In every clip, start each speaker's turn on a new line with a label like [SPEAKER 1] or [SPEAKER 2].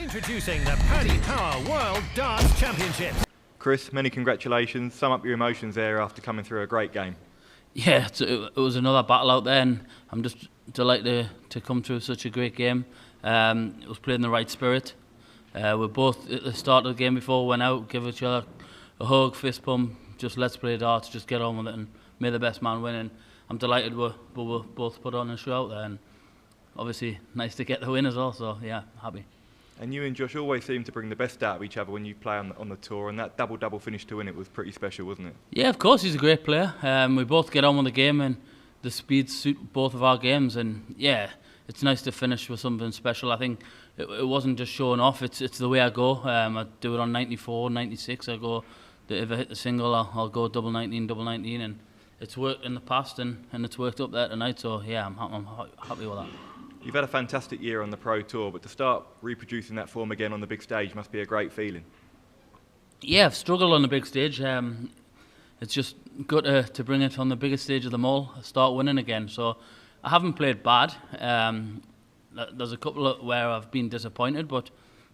[SPEAKER 1] Introducing the Paddy Power World Darts Championships.
[SPEAKER 2] Chris, many congratulations. Sum up your emotions there after coming through a great game.
[SPEAKER 3] Yeah, it was another battle out there, and I'm just delighted to come through such a great game. It was played in the right spirit. We both, at the start of the game before we went out, give each other a hug, fist pump, just let's play darts, just get on with it, and may the best man win. And I'm delighted we both put on a show out there, and obviously nice to get the win as well, so yeah, happy.
[SPEAKER 2] And you and Josh always seem to bring the best out of each other when you play on the tour, and that double-double finish to win it was pretty special, wasn't it?
[SPEAKER 3] Yeah, of course, he's a great player. We both get on with the game, and the speeds suit both of our games, and yeah, it's nice to finish with something special. I think it wasn't just showing off, it's the way I go. I do it on 94, 96, I go, if I hit the single, I'll go double 19, double 19, and it's worked in the past, and it's worked up there tonight, so yeah, I'm happy with that.
[SPEAKER 2] You've had a fantastic year on the Pro Tour, but to start reproducing that form again on the big stage must be a great feeling. Yeah,
[SPEAKER 3] I've struggled on the big stage. It's just good to bring it on the biggest stage of them all, start winning again. So I haven't played bad. There's a couple where I've been disappointed, but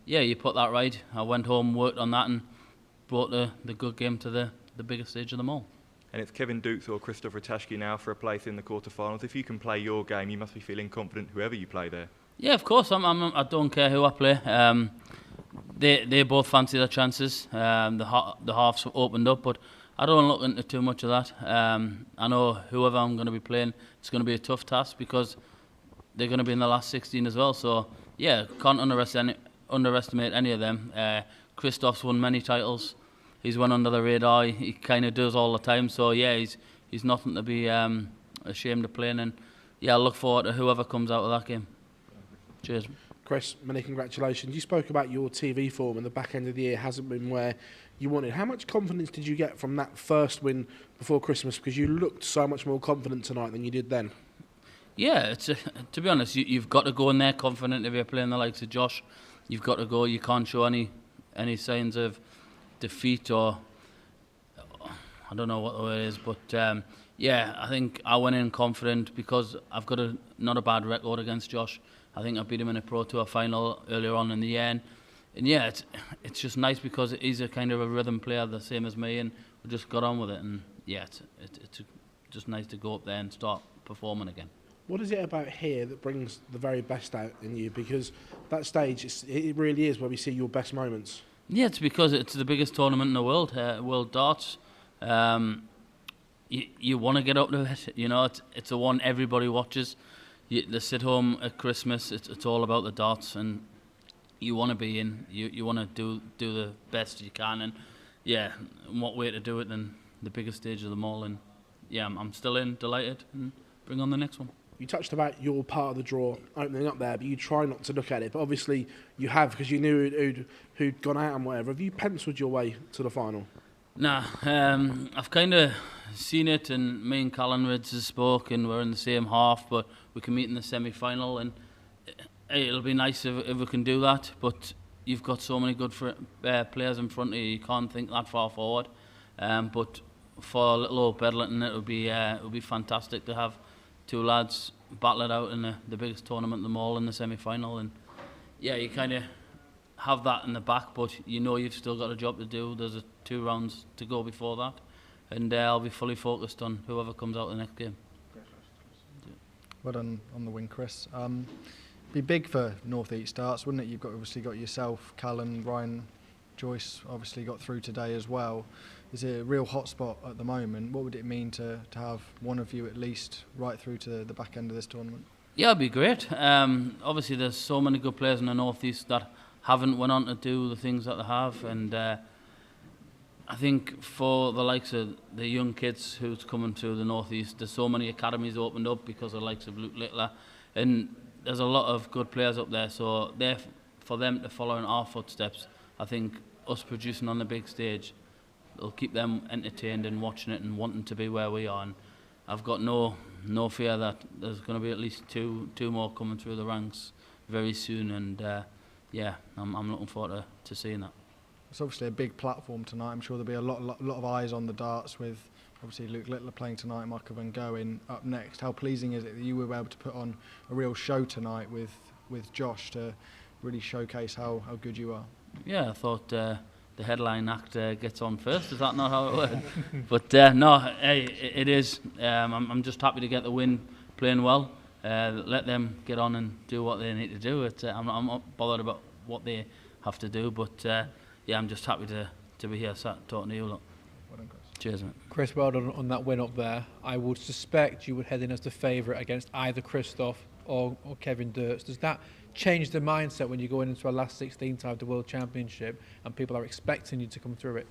[SPEAKER 3] yeah, you put that right. I went home, worked on that, and brought the good game to the biggest stage of them all.
[SPEAKER 2] And it's Kevin Dukes or Christopher Tashke now for a place in the quarterfinals. If you can play your game, you must be feeling confident whoever you play there.
[SPEAKER 3] Yeah, of course. I don't care who I play. They both fancy their chances. The halves opened up, but I don't look into too much of that. I know whoever I'm going to be playing, it's going to be a tough task because they're going to be in the last 16 as well. So yeah, can't underestimate any of them. Christoph's won many titles. He's went under the radar. He kind of does all the time. So yeah, he's nothing to be ashamed of playing. And yeah, I look forward to whoever comes out of that game. Cheers.
[SPEAKER 4] Chris, many congratulations. You spoke about your TV form and the back end of the year hasn't been where you wanted. How much confidence did you get from that first win before Christmas? Because you looked so much more confident tonight than you did then.
[SPEAKER 3] Yeah, to be honest, you've got to go in there confident if you're playing the likes of Josh. You've got to go. You can't show any signs of defeat or I don't know what the word is, but yeah, I think I went in confident because I've got not a bad record against Josh. I think I beat him in a Pro Tour final earlier on in the year, and yeah, it's just nice because he's a kind of a rhythm player, the same as me, and we just got on with it, and yeah, it's just nice to go up there and start performing again.
[SPEAKER 4] What is it about here that brings the very best out in you? Because that stage, it really is where we see your best moments.
[SPEAKER 3] Yeah, it's because it's the biggest tournament in the world, World Darts. You want to get up to it, you know. It's the one everybody watches. They sit home at Christmas. It's all about the darts, and you want to be in. You want to do the best you can, and yeah, and what way to do it than the biggest stage of them all? And yeah, I'm still in, delighted, and bring on the next one.
[SPEAKER 4] You touched about your part of the draw opening up there, but you try not to look at it. But obviously you have, because you knew who'd gone out and whatever. Have you penciled your way to the final?
[SPEAKER 3] Nah, I've kind of seen it, and me and Callan Ridds has spoke, and we're in the same half, but we can meet in the semi-final, and it'll be nice if we can do that. But you've got so many good players in front of you, you can't think that far forward. But for little old Bedlington, it would be fantastic to have two lads battle it out in the biggest tournament of them all in the semi-final, and yeah, you kind of have that in the back, but you know you've still got a job to do. There's 2 rounds to go before that, and I'll be fully focused on whoever comes out the next game.
[SPEAKER 5] Well done on the win, Chris. Be big for North East Darts, wouldn't it? You've obviously got yourself, Callan, Ryan, Joyce obviously got through today as well. Is it a real hotspot at the moment? What would it mean to have one of you at least right through to the back end of this tournament?
[SPEAKER 3] Yeah, it'd be great. Obviously, there's so many good players in the North East that haven't went on to do the things that they have, and I think for the likes of the young kids who's coming to the North East, there's so many academies opened up because of the likes of Luke Littler, and there's a lot of good players up there. So for them to follow in our footsteps, I think us producing on the big stage, it'll keep them entertained and watching it and wanting to be where we are. And I've got no fear that there's going to be at least two more coming through the ranks very soon. And yeah, I'm looking forward to seeing that.
[SPEAKER 5] It's obviously a big platform tonight. I'm sure there'll be a lot of eyes on the darts with obviously Luke Littler playing tonight, Michael Van Gogh up next. How pleasing is it that you were able to put on a real show tonight with Josh to really showcase how good you are?
[SPEAKER 3] Yeah, I thought the headline act gets on first. Is that not how it works? But no, hey, it is. I'm just happy to get the win, playing well. Let them get on and do what they need to do. I'm not bothered about what they have to do, but yeah, I'm just happy to be here sat talking to you. Look.
[SPEAKER 5] Well done, Chris.
[SPEAKER 3] Cheers, mate.
[SPEAKER 6] Chris, well done on that win up there. I would suspect you would head in as the favourite against either Christoph or Kevin Durst. Does that change the mindset when you're going into a last 16 time of the World Championship and people are expecting you to come through it?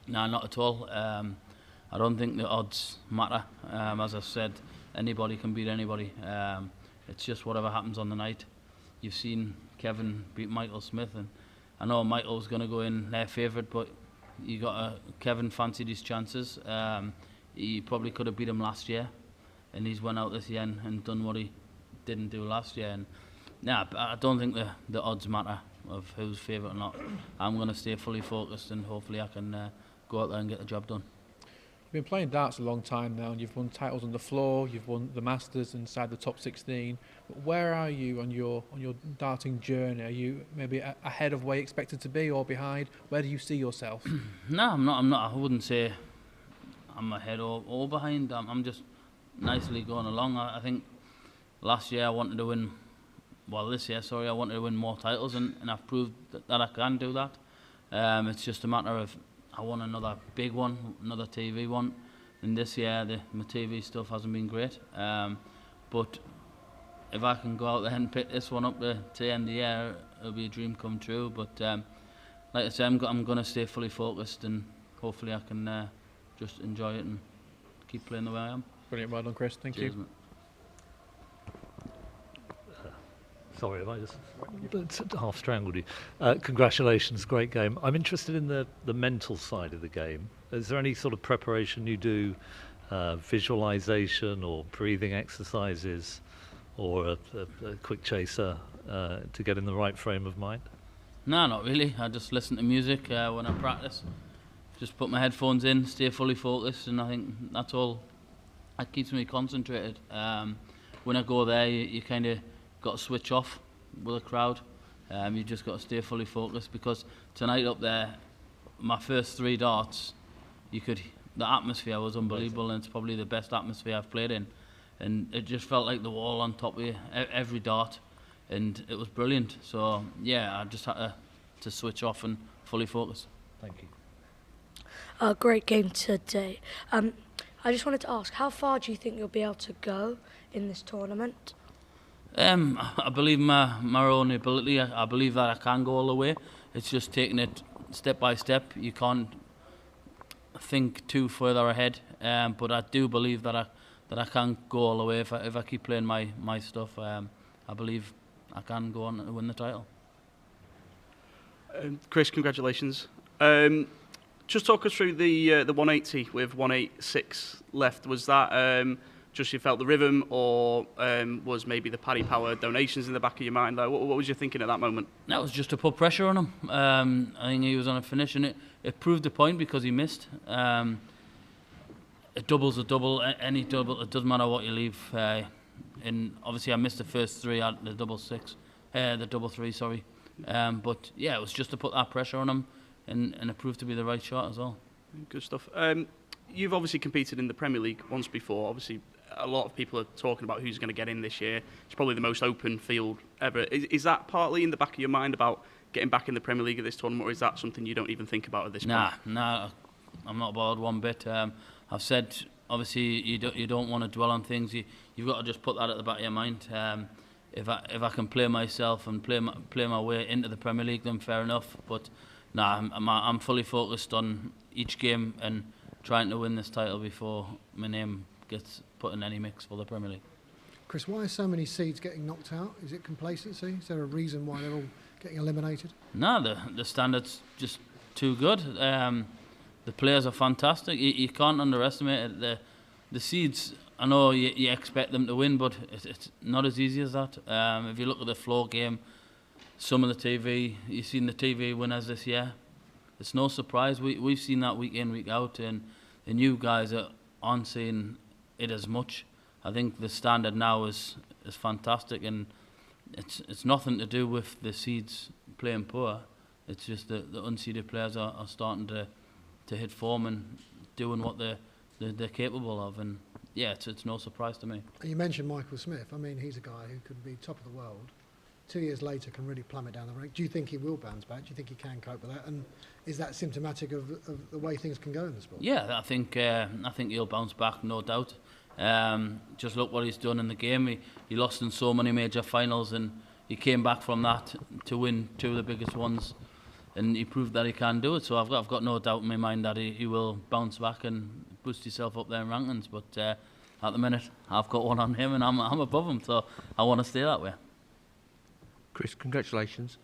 [SPEAKER 3] No, not at all. I don't think the odds matter. As I said, anybody can beat anybody. It's just whatever happens on the night. You've seen Kevin beat Michael Smith, and I know Michael's going to go in their favourite, but Kevin fancied his chances. He probably could have beat him last year, and he's went out this year and done what he didn't do last year. And I don't think the odds matter of who's favourite or not. I'm going to stay fully focused, and hopefully I can go out there and get the job done.
[SPEAKER 6] You've been playing darts a long time now, and you've won titles on the floor, you've won the Masters inside the top 16. But where are you on your darting journey? Are you maybe ahead of where you expected to be, or behind? Where do you see yourself?
[SPEAKER 3] No, I'm not. I wouldn't say I'm ahead or behind. I'm just nicely going along. I think last year I wanted to win. Well, this year, sorry, I wanted to win more titles, and I've proved that I can do that. It's just a matter of I want another big one, another TV one, and this year my TV stuff hasn't been great. But if I can go out there and pick this one up to the end of the year, it'll be a dream come true. But like I said, I'm going to stay fully focused, and hopefully I can just enjoy it and keep playing the way I am.
[SPEAKER 6] Brilliant, well done, Chris. Thank
[SPEAKER 3] Cheers,
[SPEAKER 6] you.
[SPEAKER 3] mate.
[SPEAKER 7] Sorry, have I just half strangled you? Congratulations, great game. I'm interested in the mental side of the game. Is there any sort of preparation you do, visualization or breathing exercises, or a quick chaser to get in the right frame of mind?
[SPEAKER 3] No, not really. I just listen to music when I practice. Just put my headphones in, stay fully focused, and I think that's all. That keeps me concentrated. When I go there, you kind of got to switch off with a crowd. You just got to stay fully focused, because tonight up there, my first 3 darts, the atmosphere was unbelievable, and it's probably the best atmosphere I've played in, and it just felt like the wall on top of you every dart, and it was brilliant. So yeah, I just had to switch off and fully focus.
[SPEAKER 7] Thank you.
[SPEAKER 8] A great game today. I just wanted to ask, how far do you think you'll be able to go in this tournament?
[SPEAKER 3] I believe my own ability. I believe that I can go all the way. It's just taking it step by step. You can't think too further ahead. But I do believe that I can go all the way if I keep playing my stuff. I believe I can go on and win the title.
[SPEAKER 9] Chris, congratulations. Just talk us through the 180 with 186 left. Was that just you felt the rhythm, or was maybe the Paddy Power donations in the back of your mind? Like, what was you thinking at that moment?
[SPEAKER 3] That was just to put pressure on him. I think he was on a finish, and it proved the point because he missed. A double's a double. Any double, it doesn't matter what you leave. And obviously, I missed the first 3 out the double 3. Sorry. But yeah, it was just to put that pressure on him, and it proved to be the right shot as well.
[SPEAKER 9] Good stuff. You've obviously competed in the Premier League once before. Obviously, a lot of people are talking about who's going to get in this year. It's probably the most open field ever. Is that partly in the back of your mind about getting back in the Premier League at this tournament, or is that something you don't even think about at this point?
[SPEAKER 3] Nah, I'm not bothered one bit. I've said, obviously, you don't want to dwell on things. You've got to just put that at the back of your mind. If I can play myself and play my way into the Premier League, then fair enough. But I'm fully focused on each game and trying to win this title before my name gets put in any mix for the Premier League.
[SPEAKER 10] Chris, why are so many seeds getting knocked out? Is it complacency? Is there a reason why they're all getting eliminated?
[SPEAKER 3] No, the standard's just too good. The players are fantastic. You can't underestimate it. The seeds, I know you expect them to win, but it's not as easy as that. If you look at the floor game, some of the TV, you've seen the TV winners this year. It's no surprise. We've seen that week in, week out, and the new guys aren't seeing it as much. I think the standard now is fantastic, and it's nothing to do with the seeds playing poor. It's just that the unseeded players are starting to hit form and doing what they're capable of, and yeah, it's no surprise to me.
[SPEAKER 10] And you mentioned Michael Smith. I mean, he's a guy who could be top of the world. 2 years later, can really plummet down the rank. Do you think he will bounce back? Do you think he can cope with that? And is that symptomatic of the way things can go in the sport?
[SPEAKER 3] Yeah, I think he'll bounce back, no doubt. Just look what he's done in the game. He lost in so many major finals, and he came back from that to win 2 of the biggest ones, and he proved that he can do it. So I've got no doubt in my mind that he will bounce back and boost himself up there in rankings. But at the minute, I've got one on him, and I'm above him, so I want to stay that way.
[SPEAKER 11] Chris, congratulations.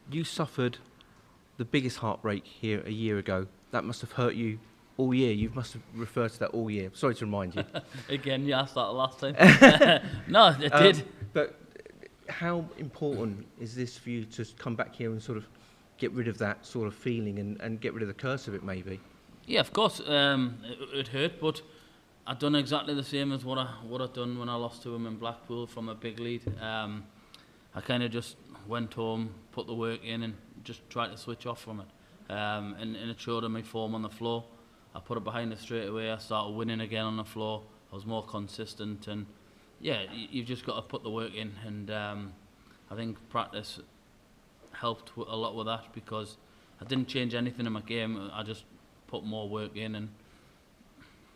[SPEAKER 11] You suffered the biggest heartbreak here a year ago. That must have hurt you all year. You must have referred to that all year. Sorry to remind you.
[SPEAKER 3] Again, you asked that the last time. No, it did.
[SPEAKER 11] But how important is this for you to come back here and sort of get rid of that sort of feeling and get rid of the curse of it, maybe?
[SPEAKER 3] Yeah, of course. It hurt, but I've done exactly the same as what I'd done when I lost to him in Blackpool from a big lead. I kind of just went home, put the work in, and just tried to switch off from it. And it showed in my form on the floor. I put it behind us straight away. I started winning again on the floor. I was more consistent, and yeah, you've just got to put the work in. And I think practice helped a lot with that, because I didn't change anything in my game. I just put more work in, and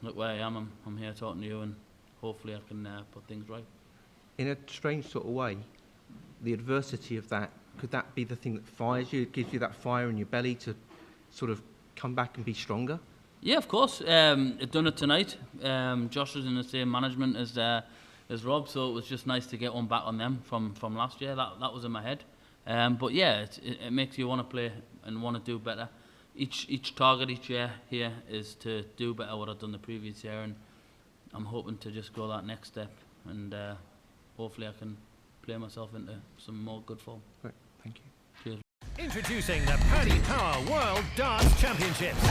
[SPEAKER 3] look where I am. I'm here talking to you, and hopefully I can put things right.
[SPEAKER 11] In a strange sort of way, the adversity of that, could that be the thing that fires you? It gives you that fire in your belly to sort of come back and be stronger?
[SPEAKER 3] Yeah, of course. I've done it tonight. Josh was in the same management as Rob, so it was just nice to get one back on them from last year. That was in my head. But yeah, it makes you want to play and want to do better. Each target each year here is to do better what I've done the previous year, and I'm hoping to just go that next step, and hopefully I can play myself into some more good form.
[SPEAKER 11] Great, thank you.
[SPEAKER 3] Cheers.
[SPEAKER 1] Introducing the Paddy Power World Darts Championships.